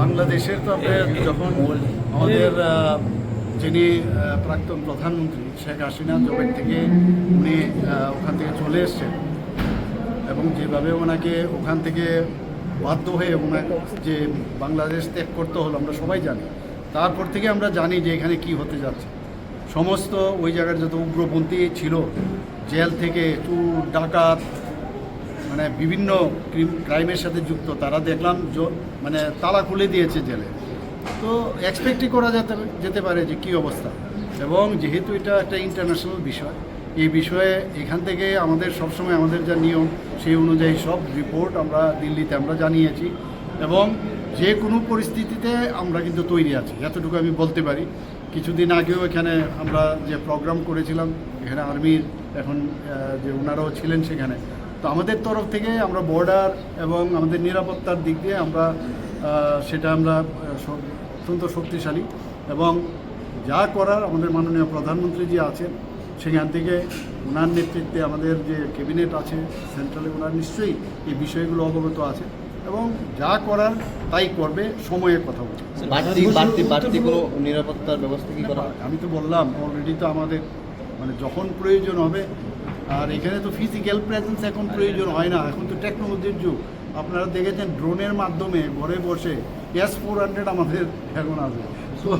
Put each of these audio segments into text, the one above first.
বাংলাদেশের তো যখন আমাদের যিনি প্রাক্তন প্রধানমন্ত্রী শেখ হাসিনা জবের থেকে উনি ওখান থেকে চলে এসছেন এবং যেভাবে ওনাকে ওখান থেকে বাধ্য হয়ে ওনাকে যে বাংলাদেশ ত্যাগ করতে হলো আমরা সবাই জানি। তারপর থেকে আমরা জানি যে এখানে কি হতে যাচ্ছে। সমস্ত ওই জায়গার যত উগ্রপন্থী ছিল, জেল থেকে চুর ডাকাত মানে বিভিন্ন ক্রাইমের সাথে যুক্ত, তারা দেখলাম মানে তালা খুলে দিয়েছে জেলে। তো এক্সপেক্টই করা যেতে পারে যে কী অবস্থা। এবং যেহেতু এটা একটা ইন্টারন্যাশনাল বিষয়, এই বিষয়ে এখান থেকে আমাদের সবসময় আমাদের যা নিয়ম সেই অনুযায়ী সব রিপোর্ট আমরা দিল্লিতে আমরা জানিয়েছি এবং যে কোনো পরিস্থিতিতে আমরা কিন্তু তৈরি আছি, এতটুকু আমি বলতে পারি। কিছুদিন আগেও এখানে আমরা যে প্রোগ্রাম করেছিলাম, এখানে আর্মির এখন যে ওনারাও ছিলেন সেখানে, তো আমাদের তরফ থেকে আমরা বর্ডার এবং আমাদের নিরাপত্তার দিক দিয়ে আমরা সেটা আমরা অত্যন্ত শক্তিশালী এবং যা করার আমাদের মাননীয় প্রধানমন্ত্রী যে আছেন সেখান থেকে ওনার নেতৃত্বে আমাদের যে ক্যাবিনেট আছে সেন্ট্রালে, ওনার নিশ্চয়ই এই বিষয়গুলো অবগত আছে এবং যা করার তাই করবে। সময়ের কথা বলছি, বাড়তি কোনো নিরাপত্তার ব্যবস্থা কি করা? আমি তো বললাম অলরেডি, তো আমাদের মানে যখন প্রয়োজন হবে। আর এখানে তো ফিজিক্যাল প্রেজেন্স এখন প্রয়োজন হয় না, এখন তো টেকনোলজির যুগ। আপনারা দেখেছেন ড্রোনের মাধ্যমে ঘরে বসে S-400 আমাদের এখন আছে। তো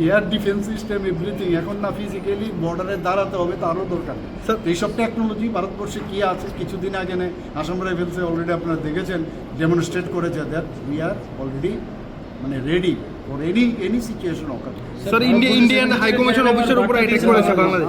এয়ার ডিফেন্স সিস্টেম এভরিথিং, এখন না ফিজিক্যালি বর্ডারে দাঁড়াতে হবে তারও দরকার নেই। এইসব টেকনোলজি ভারতবর্ষে কী আছে, কিছুদিন আগে আসাম রাইফেলসে অলরেডি আপনারা দেখেছেন ডেমনস্ট্রেট করেছে দ্যাট উই আর অলরেডি মানে ready for any situation occur. Sir, Indian high commission অফিসের উপর অ্যাটাক করেছে বাংলাদেশ।